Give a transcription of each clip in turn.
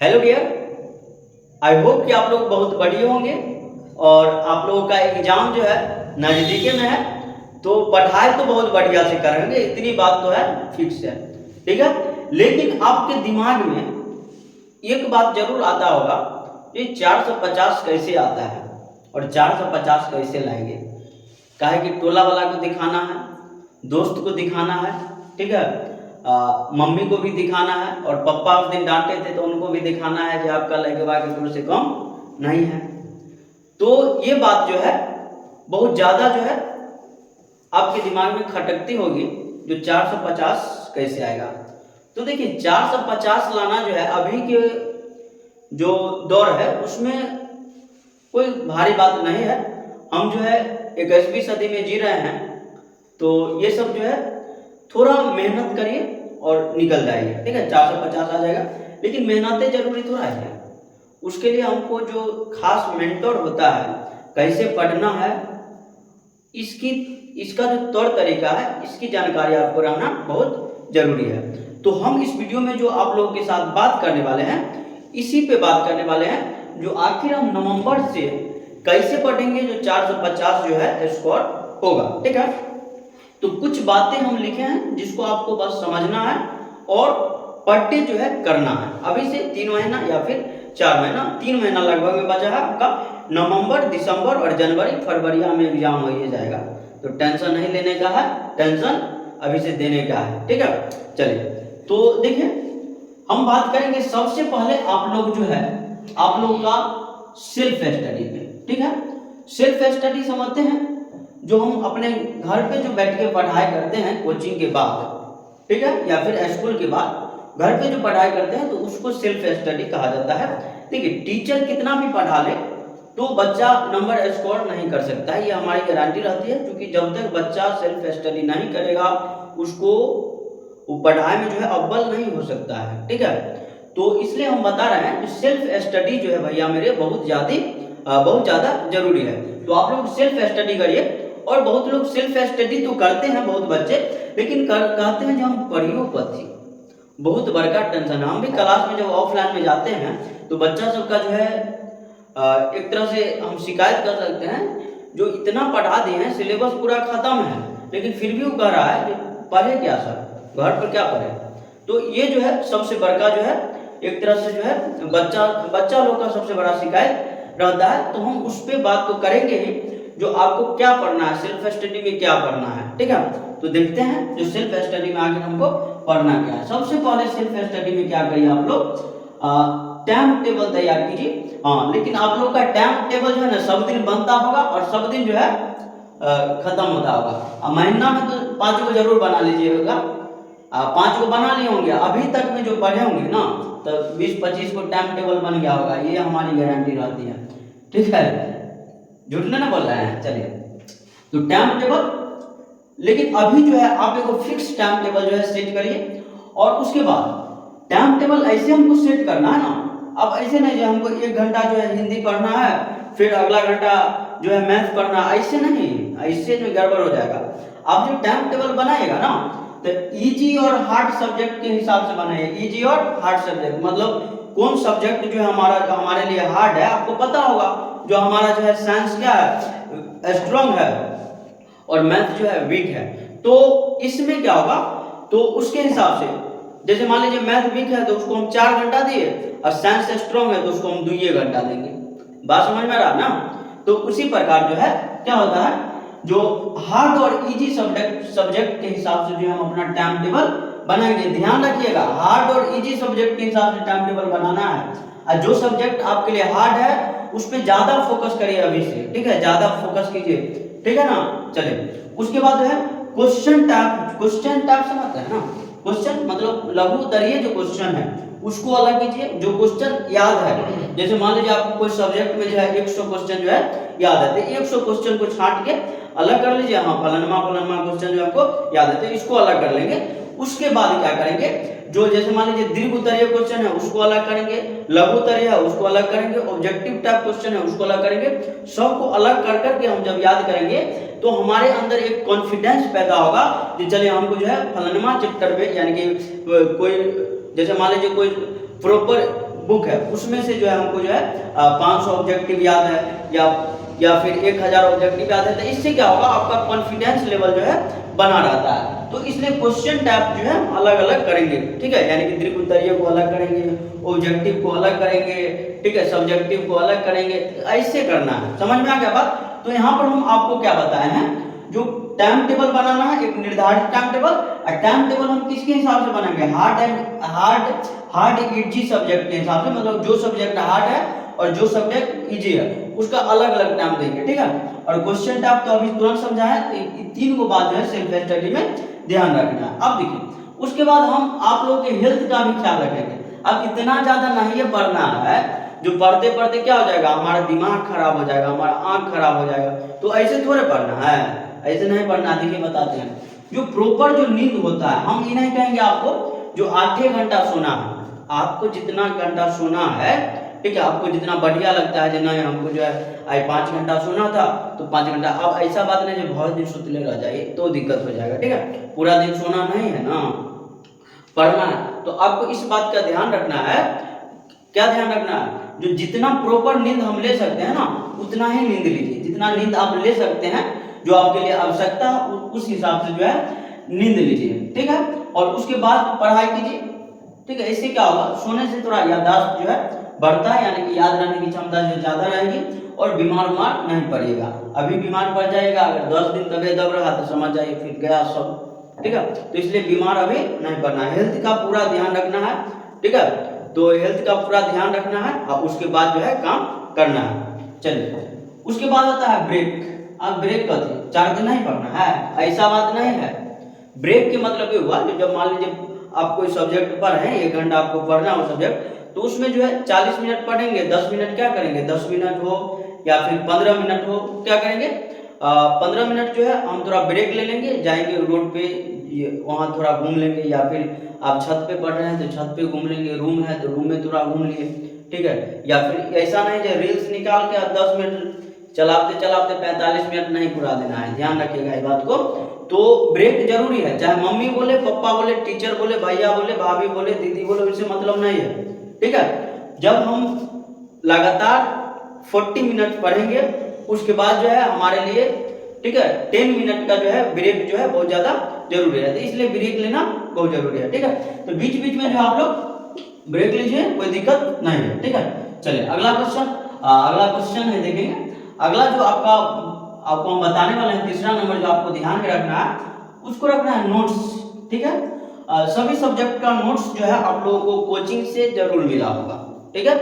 Hello dear, I hope कि आप लोग बहुत बढ़िया होंगे और आप लोगों का एग्जाम जो है नज़दीके में है। तो पढ़ाई तो बहुत बढ़िया से करेंगे, इतनी बात तो है, फिक्स है, ठीक है। लेकिन आपके दिमाग में एक बात जरूर आता होगा, ये 450 कैसे आता है और 450 कैसे लाएंगे। काहे कि टोला वाला को दिखाना है, दोस्त को दिखाना है, ठीक है, मम्मी को भी दिखाना है और पापा उस दिन डांटे थे तो उनको भी दिखाना है कि आपका लड़का के से कम नहीं है। तो ये बात जो है बहुत ज़्यादा जो है आपके दिमाग में खटकती होगी, जो 450 कैसे आएगा। तो देखिए 450 लाना जो है अभी के जो दौर है उसमें कोई भारी बात नहीं है। हम जो है 21वीं सदी में जी रहे हैं, तो ये सब जो है थोड़ा मेहनत करिए और निकल जाइए, ठीक है, 450 आ जाएगा। लेकिन मेहनतें जरूरी थोड़ा है, उसके लिए हमको जो खास मेंटर होता है, कैसे पढ़ना है, इसका जो तौर तरीका है, इसकी जानकारी आपको रहना बहुत जरूरी है। तो हम इस वीडियो में जो आप लोगों के साथ बात करने वाले हैं, इसी पे बात करने वाले हैं, जो आखिर हम नवंबर से कैसे पढ़ेंगे जो 450 जो है स्कोर होगा, ठीक है। तो कुछ बातें हम लिखे हैं जिसको आपको बस समझना है और पढ़ते जो है करना है। अभी से 3 महीना या फिर 4 महीना, 3 महीना लगभग में बचा है आपका। नवंबर, दिसंबर और जनवरी फरवरी में एग्जाम हो ही जाएगा, तो टेंशन नहीं लेने का है, टेंशन अभी से देने का है, ठीक है। चलिए तो देखिए हम बात करेंगे सबसे पहले आप लोग जो है आप लोग का सेल्फ स्टडी पे, ठीक है। सेल्फ स्टडी समझते हैं, जो हम अपने घर पे जो बैठ के पढ़ाई करते हैं कोचिंग के बाद, ठीक है, या फिर स्कूल के बाद घर पे जो पढ़ाई करते हैं तो उसको सेल्फ स्टडी कहा जाता है। देखिए टीचर कितना भी पढ़ा ले तो बच्चा नंबर स्कोर नहीं कर सकता है, ये हमारी गारंटी रहती है, क्योंकि जब तक बच्चा सेल्फ स्टडी नहीं करेगा उसको वो पढ़ाई में जो है अव्वल नहीं हो सकता है, ठीक है। तो इसलिए हम बता रहे हैं कि सेल्फ स्टडी जो है भैया मेरे बहुत ज़्यादा जरूरी है। तो आप लोग सेल्फ स्टडी करिए। और बहुत लोग सेल्फ स्टडी तो करते हैं, बहुत बच्चे, लेकिन कहते हैं जो हम पढ़ियो पढ़ी, बहुत बड़का टेंशन। हम भी क्लास में जब ऑफलाइन में जाते हैं तो बच्चा सबका जो है एक तरह से हम शिकायत कर सकते हैं, जो इतना पढ़ा दिए हैं, सिलेबस पूरा खत्म है, लेकिन फिर भी वो कह रहा है कि पढ़े क्या सर, घर पर क्या पढ़े। तो ये जो है सबसे बड़का जो है एक तरह से जो है बच्चा लोग का सबसे बड़ा शिकायत रहता है। तो हम उस पर बात तो करेंगे ही, जो आपको क्या पढ़ना है, सेल्फ स्टडी में क्या पढ़ना है, ठीक है। तो देखते हैं जो सेल्फ स्टडी में आगे हमको पढ़ना क्या है। सबसे पहले सेल्फ स्टडी में क्या करिए आप लोग, टाइम टेबल तैयार कीजिए। हाँ, लेकिन आप लोग का टाइम टेबल जो है ना सब दिन बनता होगा और सब दिन जो है खत्म होता होगा। महीना में तो 5 को जरूर बना लीजिएगा, 5 को बना लिए होंगे अभी तक में जो पढ़े होंगे ना, तो 20-25 को टाइम टेबल बन गया होगा, ये हमारी गारंटी रहती है, ठीक है, झूठ ना बोल रहे हैं। चलिए तो टाइम टेबल, लेकिन अभी जो है आप एक फिक्स टाइम टेबल जो है सेट करिए। और उसके बाद टाइम टेबल ऐसे हमको सेट करना है ना, अब ऐसे नहीं जो हमको 1 घंटा जो है हिंदी पढ़ना है, फिर अगला घंटा जो है मैथ पढ़ना, ऐसे नहीं, ऐसे जो गड़बड़ हो जाएगा। आप जो टाइम टेबल बनाएगा ना तो इजी और हार्ड सब्जेक्ट के हिसाब से बनाइए। इजी और हार्ड सब्जेक्ट मतलब कौन सब्जेक्ट जो है हमारे लिए हार्ड है, आपको पता होगा। जो हमारा जो है साइंस क्या है, स्ट्रॉन्ग है, और मैथ जो है वीक है। तो इसमें क्या होगा, तो उसके हिसाब से जैसे मान लीजिए मैथ वीक है तो उसको हम 4 घंटा दिए, और साइंस स्ट्रॉन्ग है तो उसको हम 2 घंटा देंगे। बात समझ में आ रहा ना। तो उसी प्रकार जो है क्या होता है, जो हार्ड और इजी सब्जेक्ट के हिसाब से जो हम अपना टाइम टेबल बनाएंगे। ध्यान रखिएगा, हार्ड और इजी सब्जेक्ट के हिसाब से टाइम टेबल बनाना है, और जो सब्जेक्ट आपके लिए हार्ड है उस पर ज्यादा फोकस करिए अभी से, ठीक है, ज्यादा फोकस कीजिए, ठीक है ना। चलिए उसके बाद जो है क्वेश्चन टाइप समझते हैं ना, क्वेश्चन मतलब लघु उत्तरीय जो क्वेश्चन है उसको अलग कीजिए। जो क्वेश्चन याद है, जैसे मान लीजिए आपको कोई सब्जेक्ट में जो है 100 क्वेश्चन जो है याद है, तो 100 क्वेश्चन को छांट के अलग कर लीजिए। हाँ, फलाना क्वेश्चन जो आपको याद है तो इसको अलग कर लेंगे। उसके बाद क्या करेंगे, जो जैसे मान लीजिए दीर्घ उत्तरीय क्वेश्चन है उसको अलग करेंगे, लघु उत्तरीय है उसको अलग करेंगे, ऑब्जेक्टिव टाइप क्वेश्चन है उसको अलग करेंगे। सबको अलग कर करके हम जब याद करेंगे तो हमारे अंदर एक कॉन्फिडेंस पैदा होगा कि चलिए हमको जो है फलाना चैप्टर में, यानी कि कोई जैसे मान लीजिए कोई प्रॉपर बुक है उसमें से जो है हमको जो है 500 ऑब्जेक्टिव याद है या फिर 1000 ऑब्जेक्टिव याद है, तो इससे क्या होगा, आपका कॉन्फिडेंस लेवल जो है बना रहता है। तो इसलिए क्वेश्चन टाइप जो है अलग अलग करेंगे, ठीक है, यानी कि दीर्घ उत्तरीय को अलग करेंगे, ऑब्जेक्टिव को अलग करेंगे, ठीक है, सब्जेक्टिव को अलग करेंगे, ऐसे करना है। समझ में आ गया बात? तो यहाँ पर हम आपको क्या बताए हैं, जो टाइम टेबल बनाना है, एक निर्धारित टाइम टेबल। और टाइम टेबल हम किसके हिसाब से बनाएंगे, हार्ड इजी सब्जेक्ट के हिसाब से, मतलब जो सब्जेक्ट हार्ड है और जो सब्जेक्ट इजी है उसका अलग अलग टाइम देंगे, ठीक है। और क्वेश्चन टाइप तो अभी तुरंत समझा है, तो तीन को बात जो है सेल्फ स्टडी में ध्यान रखना है। अब देखिए उसके बाद हम आप लोगों के हेल्थ का भी ख्याल रखेंगे। अब इतना ज्यादा नहीं पढ़ना है, जो पढ़ते पढ़ते क्या हो जाएगा, हमारा दिमाग खराब हो जाएगा, हमारा आंख खराब हो जाएगा, तो ऐसे थोड़े पढ़ना है, ऐसे नहीं पढ़ना। देखिए बताते हैं, जो प्रॉपर जो नींद होता है, हम ये नहीं कहेंगे आपको जो 8 घंटा सोना है, आपको जितना घंटा सोना है, ठीक है, आपको जितना बढ़िया लगता है, जितना हमको जो है आज 5 घंटा सोना था तो 5 घंटा। अब ऐसा बात नहीं जो बहुत दिन सुतले रह जाए तो दिक्कत हो जाएगा, ठीक है, पूरा दिन सोना नहीं है ना, पढ़ना है। तो आपको इस बात का ध्यान रखना है, क्या ध्यान रखना है, जो जितना प्रॉपर नींद हम ले सकते हैं ना उतना ही नींद लीजिए, जितना नींद आप ले सकते हैं, जो आपके लिए आवश्यकता है उस हिसाब से जो है नींद लीजिए, ठीक है। और उसके बाद पढ़ाई कीजिए, ठीक है। इससे क्या होगा, सोने से थोड़ा याददाश्त जो है बढ़ता है, यानी कि याद रहने की क्षमता जो ज्यादा रहेगी और बीमार नहीं पड़ेगा। अभी बीमार पड़ जाएगा, अगर 10 दिन तबियत दब रहा तो समझ जाइए फिर गया सब, ठीक है। तो इसलिए बीमार अभी नहीं पड़ना है, हेल्थ का पूरा ध्यान रखना है, ठीक है। तो हेल्थ का पूरा ध्यान रखना है और उसके बाद जो है काम करना है। चलिए उसके बाद आता है ब्रेक। अब ब्रेक करते 4 दिन नहीं पढ़ना है, ऐसा बात नहीं है। ब्रेक के मतलब ये हुआ कि जब मान लीजिए आप कोई सब्जेक्ट पढ़ रहे हैं, 1 घंटा आपको पढ़ना हो सब्जेक्ट, तो उसमें जो है 40 मिनट पढ़ेंगे, 10 मिनट क्या करेंगे, 10 मिनट हो या फिर 15 मिनट हो, क्या करेंगे, 15 मिनट जो है हम थोड़ा ब्रेक ले लेंगे, जाएंगे रोड पे, वहाँ थोड़ा घूम लेंगे, या फिर आप छत पे पढ़ रहे हैं तो छत पे घूम लेंगे, रूम है तो रूम में थोड़ा घूम लिए, ठीक है। या फिर ऐसा नहीं जो रील्स निकाल के 10 मिनट चलाते चलाते 45 मिनट नहीं पूरा देना है, ध्यान रखिएगा इस बात को। तो ब्रेक जरूरी है, चाहे मम्मी बोले, पापा बोले, टीचर बोले, भैया बोले, भाभी बोले, दीदी बोले, उससे मतलब नहीं है, ठीक है। जब हम लगातार 40 मिनट पढ़ेंगे उसके बाद जो है हमारे लिए, ठीक है, 10 मिनट का जो है ब्रेक जो है बहुत ज्यादा जरूरी है, तो इसलिए ब्रेक लेना बहुत जरूरी है, ठीक है। तो बीच बीच में जो आप लोग ब्रेक लीजिए, कोई दिक्कत नहीं है, ठीक है। चलिए अगला क्वेश्चन है, देखेंगे अगला जो आपको हम बताने वाले हैं, तीसरा नंबर जो आपको ध्यान में रखना है, उसको रखना है नोट्स, ठीक है। सभी सब्जेक्ट का नोट्स जो है आप लोगों को कोचिंग से जरूर मिला होगा, ठीक है।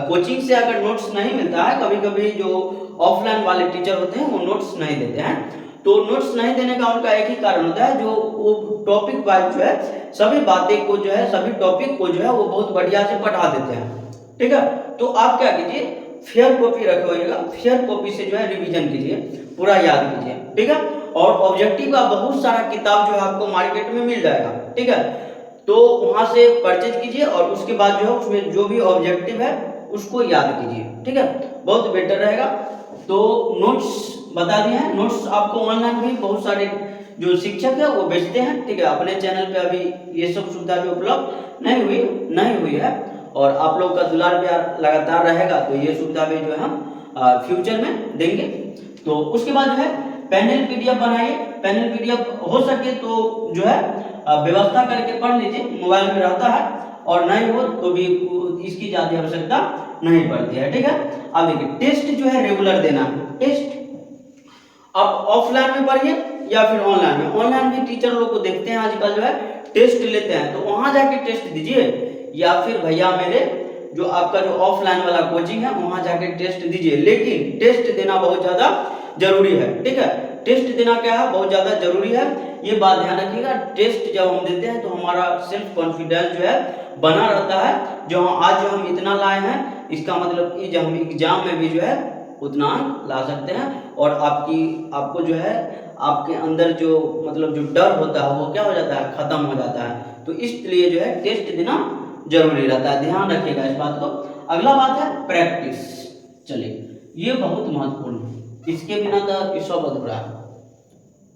कोचिंग से अगर नोट्स नहीं मिलता है, कभी कभी जो ऑफलाइन वाले टीचर होते हैं वो नोट्स नहीं देते हैं, तो नोट्स नहीं देने का उनका एक ही कारण होता है, जो वो टॉपिक वाइज जो है सभी बातें को जो है, सभी टॉपिक को जो है वो बहुत बढ़िया से पढ़ा देते हैं, ठीक है। तो आप क्या कीजिए, फेयर कॉपी रखे होइएगा, फेयर कॉपी से जो है रिवीजन कीजिए, पूरा याद कीजिए, ठीक है। और ऑब्जेक्टिव का बहुत सारा किताब जो है आपको मार्केट में मिल जाएगा, ठीक है, तो वहां से परचेज कीजिए और उसके बाद जो है उसमें जो भी ऑब्जेक्टिव है उसको याद कीजिए, ठीक है, बहुत बेटर रहेगा। तो नोट्स बता दिए हैं, नोट्स आपको ऑनलाइन भी बहुत सारे जो शिक्षक है वो बेचते हैं, ठीक है। अपने चैनल पे अभी ये सब सुविधा जो उपलब्ध नहीं हुई है, और आप लोग का दुलार प्यार लगातार रहेगा तो ये सुविधा भी जो है हम फ्यूचर में देंगे। तो उसके बाद जो है पैनल पीडीएफ बनाइए, पैनल पीडीएफ हो सके तो जो है व्यवस्था करके पढ़ लीजिए, मोबाइल में रहता है, और नहीं हो तो भी इसकी ज्यादा आवश्यकता नहीं पड़ती है, ठीक है। अब देखिए टेस्ट जो है रेगुलर देना है, टेस्ट आप ऑफलाइन में पढ़िए या फिर ऑनलाइन में, ऑनलाइन भी टीचर लोग को देखते हैं आजकल जो है टेस्ट लेते हैं, तो वहां जाके टेस्ट दीजिए, या फिर भैया मेरे जो आपका जो ऑफलाइन वाला कोचिंग है वहां जाके टेस्ट दीजिए, लेकिन टेस्ट देना बहुत ज्यादा जरूरी है, ठीक है। टेस्ट देना क्या है, बहुत ज्यादा जरूरी है, ये बात ध्यान रखिएगा। टेस्ट जब हम देते हैं तो हमारा सेल्फ कॉन्फिडेंस जो है बना रहता है, जो आज जो हम इतना लाए हैं इसका मतलब कि जब हम एग्जाम में भी जो है उतना ला सकते हैं, और आपको जो है आपके अंदर जो मतलब जो डर होता है वो क्या हो जाता है, खत्म हो जाता है। तो इसलिए जो है टेस्ट देना जरूरी रहता है, ध्यान रखिएगा इस बात को। अगला बात है प्रैक्टिस। चलिए ये बहुत महत्वपूर्ण है, इसके बिना तो सब अधूरा है।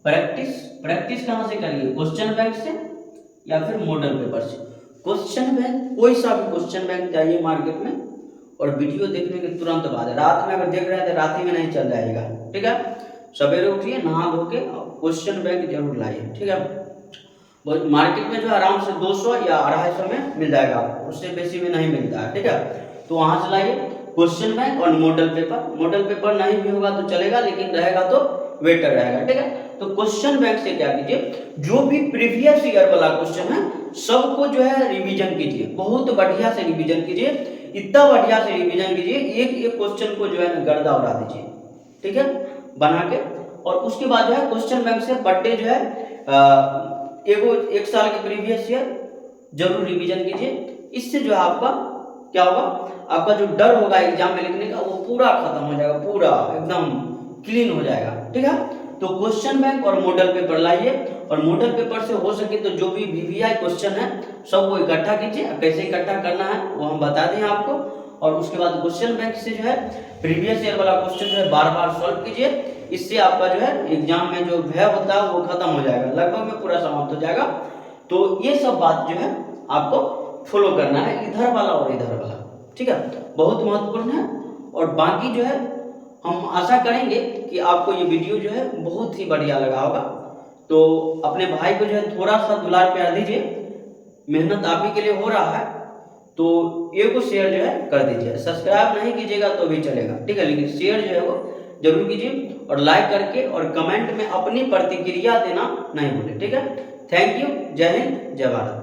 प्रैक्टिस कहाँ से करिए, क्वेश्चन बैंक से या फिर मॉडल पेपर से। क्वेश्चन बैंक, कोई सा भी क्वेश्चन बैंक चाहिए मार्केट में, और वीडियो देखने के तुरंत बाद, रात में अगर देख रहे हैं तो रात ही में नहीं चल जाएगा, ठीक है। सवेरे उठिए, नहा धो के क्वेश्चन बैंक जरूर लाइए, ठीक है। मार्केट में जो आराम से 200 या 250 में मिल जाएगा आपको, उससे बेसी में नहीं मिलता है, ठीक है। तो वहां से लाइए क्वेश्चन बैंक और मॉडल पेपर। मॉडल पेपर नहीं भी होगा तो चलेगा, लेकिन रहेगा तो बेटर रहेगा, ठीक है। तो क्वेश्चन बैंक से क्या कीजिए, जो भी प्रीवियस ईयर वाला क्वेश्चन है सबको जो है रिवीजन कीजिए, बहुत बढ़िया से रिवीजन कीजिए, इतना बढ़िया से रिवीजन कीजिए, एक एक क्वेश्चन को जो है ना गर्दा उड़ा दीजिए, ठीक है, बना के। और उसके बाद जो है क्वेश्चन बैंक से पर डे जो है एक साल के प्रीवियस ईयर जरूर रिवीजन कीजिए। इससे जो है आपका क्या होगा, आपका जो डर होगा एग्जाम में लिखने का वो पूरा खत्म हो जाएगा, पूरा एकदम क्लीन हो जाएगा, ठीक है। तो क्वेश्चन बैंक और मॉडल पेपर लाइए, और मॉडल पेपर से हो सके तो जो भी वीवीआई क्वेश्चन है सबको इकट्ठा कीजिए। कैसे इकट्ठा करना है वो हम बता दें आपको। और उसके बाद क्वेश्चन बैंक से जो है प्रीवियस ईयर वाला क्वेश्चन जो है बार बार सॉल्व कीजिए। इससे आपका जो है एग्जाम में जो भय होता है वो खत्म हो जाएगा, लगभग में पूरा समाप्त हो जाएगा। तो ये सब बात जो है आपको फॉलो करना है, इधर वाला और इधर वाला, ठीक है, बहुत महत्वपूर्ण है। और बाकी जो है हम आशा करेंगे कि आपको ये वीडियो जो है बहुत ही बढ़िया लगा होगा। तो अपने भाई को जो है थोड़ा सा दुलार प्यार दीजिए, मेहनत आप ही के लिए हो रहा है, तो ये को शेयर जो है कर दीजिए। सब्सक्राइब नहीं कीजिएगा तो भी चलेगा, ठीक है, लेकिन शेयर जो है वो जरूर कीजिए, और लाइक करके और कमेंट में अपनी प्रतिक्रिया देना नहीं भूलें, ठीक है। थैंक यू, जय हिंद, जय भारत।